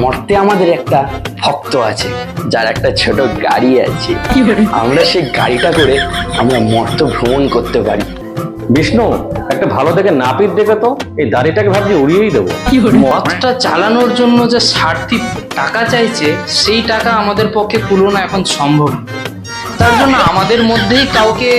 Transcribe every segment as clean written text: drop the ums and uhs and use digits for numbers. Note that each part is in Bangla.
মর্তে আমাদের একটা ভক্ত আছে, যার একটা ছোট গাড়ি আছে। আমরা সেই গাড়িটা করে আমরা মর্ত ভ্রমণ করতে পারি। বিষ্ণু, একটা ভালো দেখে নাপিত দেখে তো এই দাড়িটাকে ভাবছি উড়িয়েই দেবো। মঠটা চালানোর জন্য যে সার্থি টাকা চাইছে, সেই টাকা আমাদের পক্ষে কুলোনো এখন সম্ভব না। তার জন্য আমাদের মধ্যেই কাউকে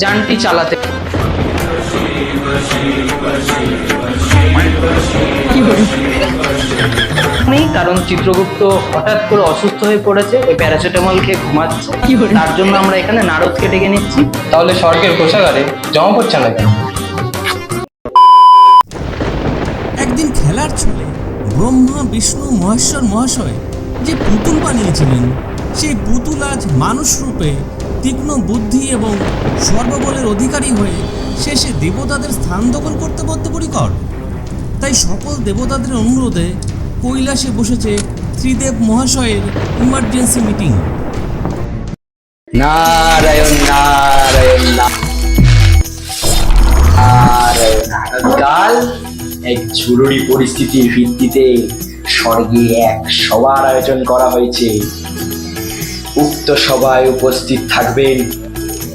যানটি চালাতে নেই, কারণ চিত্রগুপ্ত হঠাৎ করে অসুস্থ হয়ে পড়েছে, ওই প্যারাসিটামল খেয়ে ঘুমাচ্ছে। তার জন্য আমরা এখানে নারদকে ডেকে নিচ্ছি। তাহলে স্বর্গের কোষাগারে জমা পড়ছে না কেন? একদিন খেলার ছলে ব্রহ্মা বিষ্ণু মহেশ্বর মহাশয় যে পুতুল বানিয়েছিলেন, সেই পুতুল আজ মানুষ রূপে তীক্ষ্ণ বুদ্ধি এবং সর্ববলের অধিকারী হয়ে শেষে দেবতাদের স্থান দখল করতে বদ্ধপরিকর। তাই সকল দেবতাদের অনুরোধে কৈলাসে বসেছে ত্রিদেব মহাশয়ের ইমার্জেন্সি মিটিং। নারায়ণ নারায়ণ নারায়ণ। কাল এক জরুরি পরিস্থিতির ভিত্তিতে স্বর্গে এক সভার আয়োজন করা হয়েছে। উক্ত সভায় উপস্থিত থাকবেন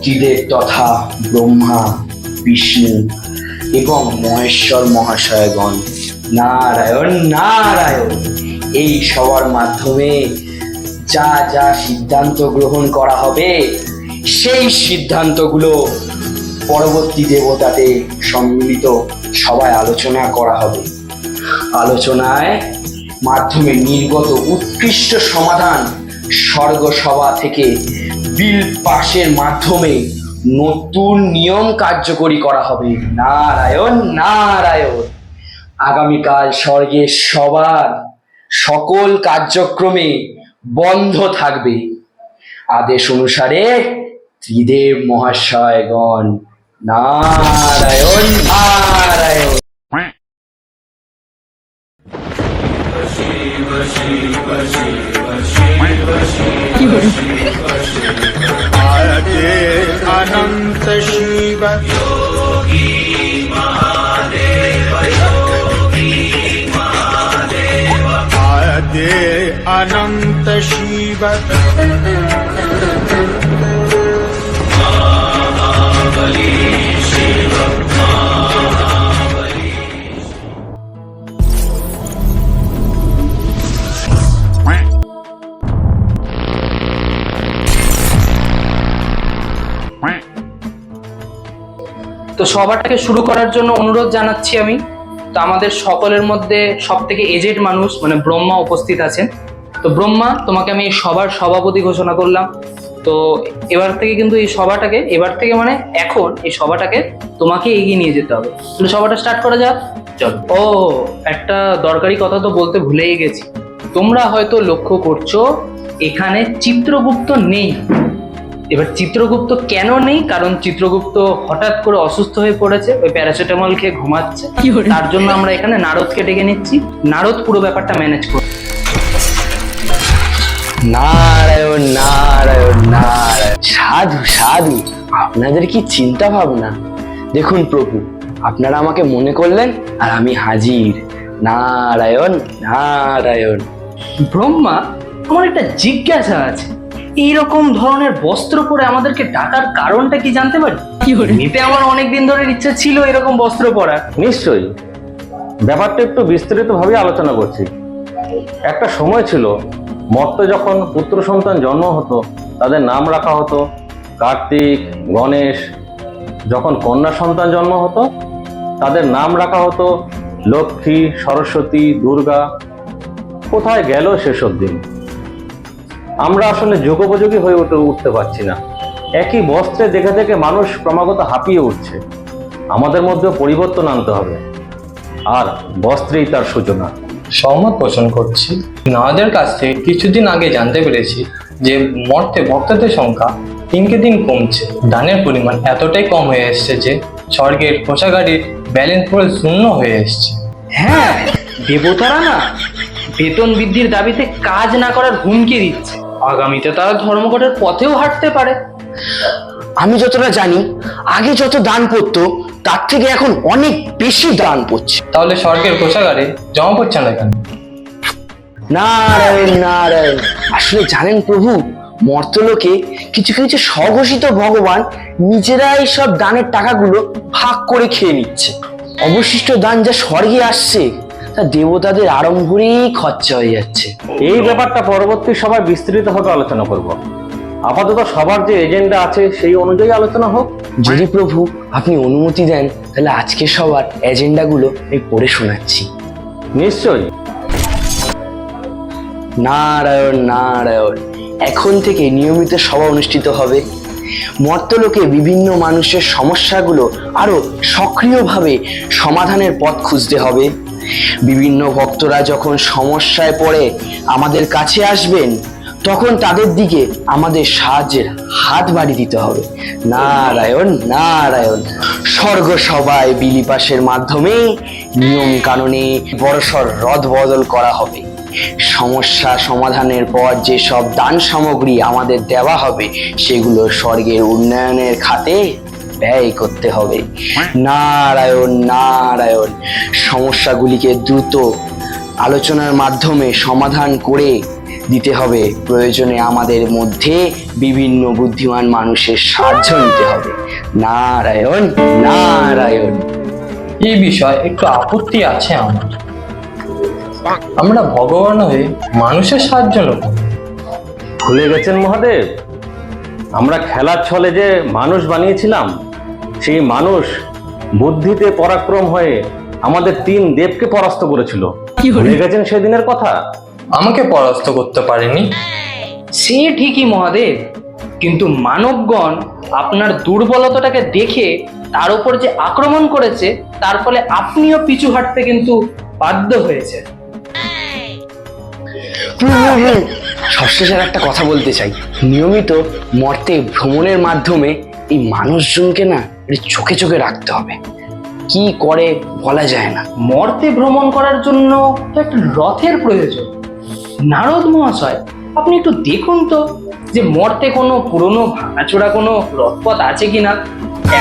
ত্রিদেব তথা ব্রহ্মা, বিষ্ণু এবং মহেশ্বর মহাশয়গণ। নারায়ণ নারায়ণ। এই সবার মাধ্যমে যা যা সিদ্ধান্ত গ্রহণ করা হবে, সেই সিদ্ধান্তগুলো পরবর্তী দেবতাতে সম্মিলিত সবাই আলোচনা করা হবে। আলোচনায় মাধ্যমে নির্গত উৎকৃষ্ট সমাধান স্বর্গ সভা থেকে বিল পাশের মাধ্যমে নতুন নিয়ম কার্যকরী করা হবে। নারায়ণ নারায়ণ। আগামীকাল স্বর্গের সবার সকল কার্যক্রমে বন্ধ থাকবে। আদেশ অনুসারে ত্রিদেব মহাশয়গণ। নারায়ণ নারায়ণ। अनंत शिव आदे अनंत शिव তো সভাটাকে শুরু করার জন্য অনুরোধ জানাচ্ছি আমি। তো আমাদের সকলের মধ্যে সব থেকে এজেড মানুষ মানে ব্রহ্মা উপস্থিত আছেন। তো ব্রহ্মা, তোমাকে আমি সবার সভাপতি ঘোষণা করলাম। তো এবার থেকে কিন্তু এই সভাটাকে, এবার থেকে মানে এখন এই সভাটাকে তোমাকে এগিয়ে নিয়ে যেতে হবে। তাহলে সভাটা স্টার্ট করা যাক, চলো। ও, একটা দরকারি কথা তো বলতে ভুলেই গেছি। তোমরা হয়তো লক্ষ্য করছো এখানে চিত্রগুপ্ত নেই। এবার চিত্রগুপ্ত কেন নেই? কারণ চিত্রগুপ্ত হঠাৎ করে অসুস্থ হয়ে পড়েছে, ওই প্যারাসিটামল খেয়ে ঘুমাচ্ছে। তার জন্য আমরা এখানে নারদকে ডেকে নিচ্ছি। নারদ পুরো ব্যাপারটা ম্যানেজ করবে। নারায়ণ নারায়ণ নারায়ণ। সাধু সাধু, আপনাদের কি চিন্তা ভাবনা। দেখুন প্রভু, আপনারা আমাকে মনে করলেন আর আমি হাজির। নারায়ণ নারায়ণ। ব্রহ্মা, আমার একটা জিজ্ঞাসা আছে। এইরকম ধরনের বস্ত্র পরে আমাদেরকে ডাকার কারণটা কি জানতে পারি? এমনিতে আমার অনেকদিন ধরে ইচ্ছা ছিল এরকম বস্ত্র পরা। নিশ্চয়ই, ব্যাপারটা একটু বিস্তারিতভাবে আলোচনা করছি। একটা সময় ছিল, মর্তে যখন পুত্র সন্তান জন্ম হতো তাদের নাম রাখা হতো কার্তিক, গণেশ। যখন কন্যা সন্তান জন্ম হতো তাদের নাম রাখা হতো লক্ষ্মী, সরস্বতী, দুর্গা। কোথায় গেল সেসব দিন? আমরা আসলে যুগোপযোগী হয়ে উঠতে পারছি না। একই বস্ত্রে দেখে দেখে মানুষ ক্রমাগত হাঁপিয়ে উঠছে। আমাদের মধ্যে পরিবর্তন আনতে হবে, আর বস্ত্রেই তার সূচনা। সহমত পোষণ করছি। আমাদের কাছ থেকে কিছুদিন আগে জানতে পেরেছি যে মর্তে ভক্তদের সংখ্যা দিনকে দিন কমছে। দানের পরিমাণ এতটাই কম হয়ে এসছে যে স্বর্গের কোষাগারির ব্যালেন্স পুরো শূন্য হয়ে এসছে। হ্যাঁ, দেবতারা না বেতন বৃদ্ধির দাবিতে কাজ না করার হুমকি দিচ্ছে। আগামীতে তারা ধর্মঘটের পথেও হাঁটতে পারে। আমি যতটা জানি, আগে যত দান পড়তো তার থেকে এখন অনেক বেশি দান পড়ছে। তাহলে স্বর্গের কোষাগারে জমা পড়ছে না কেন? নারায়ণ নারায়ণ। আসলে জানেন প্রভু, মর্তলোকে কিছু কিছু স্বঘোষিত ভগবান নিজেরাই সব দানের টাকাগুলো ভাগ করে খেয়ে নিচ্ছে। অবশিষ্ট দান যা স্বর্গে আসছে তা দেবতাদের আড়ম্বরেই খরচা হয়ে যাচ্ছে। এই ব্যাপারটা পরবর্তী সভায় বিস্তৃতভাবে আলোচনা করব। আপাতত সবার যে এজেন্ডা আছে সেই অনুযায়ী আলোচনা হোক। যদি প্রভু আপনি অনুমতি দেন তাহলে আজকে সবার এজেন্ডাগুলো আমি পড়ে শোনাচ্ছি। নিশ্চয়ই। নারায়ণ নারায়ণ। এখন থেকে নিয়মিত সভা অনুষ্ঠিত হবে। মর্তলোকে বিভিন্ন মানুষের সমস্যাগুলো আরো সক্রিয়ভাবে সমাধানের পথ খুঁজতে হবে। বিভিন্ন ভক্তরা যখন সমস্যায় পড়ে আমাদের কাছে আসবেন তখন তাদের দিকে আমাদের সাহায্যের হাত বাড়িয়ে দিতে হবে। নারায়ণ নারায়ণ। স্বর্গ সভায় বিলিপাসের মাধ্যমে নিয়ম কানুনে বড়সড় রদ বদল করা হবে। সমস্যা সমাধানের পর যেসব দান সামগ্রী আমাদের দেওয়া হবে সেগুলো স্বর্গের উন্নয়নের খাতে ব্যয় করতে হবে। নারায়ণ নারায়ণ। সমস্যাগুলিকে দ্রুত আলোচনার মাধ্যমে সমাধান করে দিতে হবে। প্রয়োজনে আমাদের মধ্যে বিভিন্ন বুদ্ধিমান মানুষের সাহায্য নিতে হবে। নারায়ণ নারায়ণ। এই বিষয়ে একটু আপত্তি আছে আমার। আমরা ভগবান হয়ে মানুষের সাহায্য নেব। ভুলে গেছেন মহাদেব, আমরা খেলার ছলে যে মানুষ বানিয়েছিলাম, সেই মানুষ বুদ্ধিতে পরাক্রম হয়ে আমাদের 3 দেবকে পরাস্ত করেছিল। ভুলে গেছেন সেদিনের কথা? আমাকে পরাস্ত করতে পারেনি। সে ঠিকই মহাদেব, কিন্তু মানবগণ আপনার দুর্বলতাটাকে দেখে তার উপর যে আক্রমণ করেছে তার ফলে আপনিও পিছু হাঁটতে কিন্তু বাধ্য হয়েছে। সবশেষে একটা কথা বলতে চাই। নিয়মিত মর্তে ভ্রমণের মাধ্যমে এই মানুষজনকে না চোখে চোখে রাখতে হবে। কি করে বলা যায় না। মর্তে ভ্রমণ করার জন্য তো একটা রথের প্রয়োজন। নারদ মহাশয়, আপনি একটু দেখুন তো যে মর্তে কোনো পুরনো ভাঙাচোরা কোনো রথপথ আছে কিনা।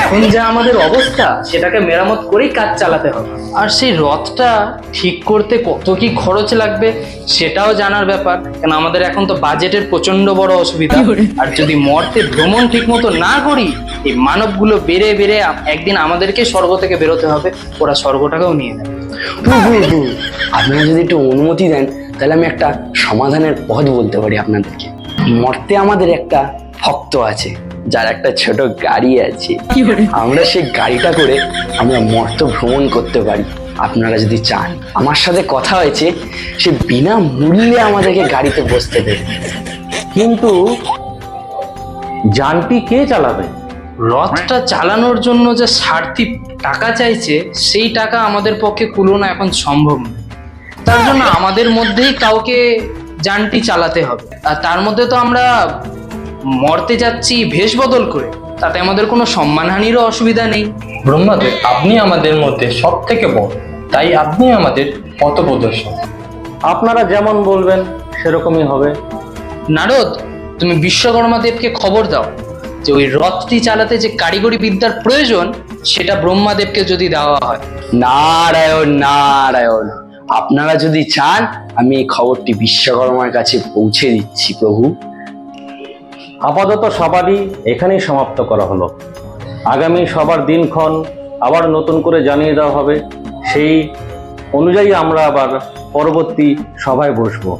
এখন যা আমাদের অবস্থা সেটাকে মেরামত করেই কাজ চালাতে হবে। আর সেই রথটা ঠিক করতে কত কি খরচ লাগবে সেটাও জানার ব্যাপার, কেন আমাদের এখন তো বাজেটের প্রচন্ড বড় অসুবিধা। আর যদি মর্তে ভ্রমণ ঠিক মতো না করি, এই মানবগুলো বেড়ে বেড়ে একদিন আমাদেরকে স্বর্গ থেকে বেরোতে হবে, ওরা স্বর্গটাকেও নিয়ে নেবে। আপনারা যদি একটু অনুমতি দেন তাহলে আমি একটা সমাধানের পথ বলতে পারি আপনাদেরকে। মর্তে আমাদের একটা ভক্ত আছে যার একটা ছোট গাড়ি আছে। আমরা সেই গাড়িটা করে আমরা মর্ত ভ্রমণ করতে পারি। আপনারা যদি চান, আমার সাথে কথা হয়েছে, সে বিনা মূল্যে আমাদেরকে গাড়িতে বসতে দেবে। কিন্তু যানটি কে চালাবে? রথটা চালানোর জন্য যে সারথি টাকা চাইছে সেই টাকা আমাদের পক্ষে কুলোনো এখন সম্ভব নয়। তার জন্য আমাদের মধ্যেই কাউকে যানটি চালাতে হবে। আর তার মধ্যে তো আমরা মরতে যাচ্ছি ভেষ বদল করে, তাতে আমাদের কোনো সম্মানহানিরও অসুবিধা নেই। ব্রহ্মাদেব, আপনি আমাদের মধ্যে সব থেকে বড়, তাই আপনি আমাদের পথপ্রদর্শক। আপনারা যেমন বলবেন সেরকমই হবে। নারদ, তুমি বিশ্বকর্মা দেবকে খবর দাও যে ওই রথটি চালাতে যে কারিগরি বিদ্যার প্রয়োজন সেটা ব্রহ্মাদেবকে যদি দেওয়া হয়। নারায়ণ নারায়ণ। আপনারা যদি চান আমি এই খবরটি বিশ্বকর্মার কাছে পৌঁছে দিচ্ছি প্রভু। আপাতত সবারই এখানেই সমাপ্ত করা হলো। আগামী সবার দিনক্ষণ আবার নতুন করে জানিয়ে দেওয়া হবে। সেই অনুযায়ী আমরা আবার পরবর্তী সভায় বসবো।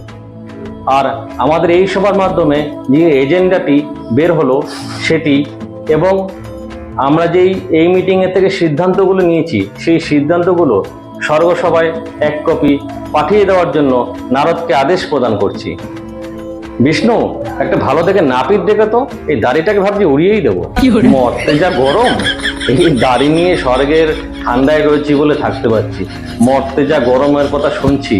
আর আমাদের এই সভার মাধ্যমে যে এজেন্ডাটি বের হলো সেটি, এবং আমরা যেই এই মিটিংয়ের থেকে সিদ্ধান্তগুলো নিয়েছি সেই সিদ্ধান্তগুলো স্বর্গসভায় 1 কপি পাঠিয়ে দেওয়ার জন্য নারদকে আদেশ প্রদান করছি। বিষ্ণু, একটা ভালো দেখে নাপিত ডেকে তো এই দাড়িটাকে ভাবছি উড়িয়েই দেবো। মরতে যা গরম, এই দাড়ি নিয়ে স্বর্গের ঠান্ডায় রয়েছি বলে থাকতে পারছি। মরতে যা গরমের কথা শুনছি,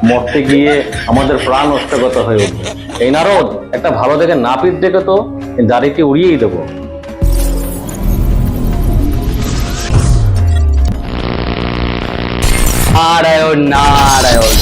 মরতে গিয়ে আমাদের প্রাণ অষ্টগত হয়ে উঠবে। এই নারদ, একটা ভালো দেখে নাপিত ডেকে তো এই দাড়িকে উড়িয়েই দেবো। নারায়ণ নারায়ণ।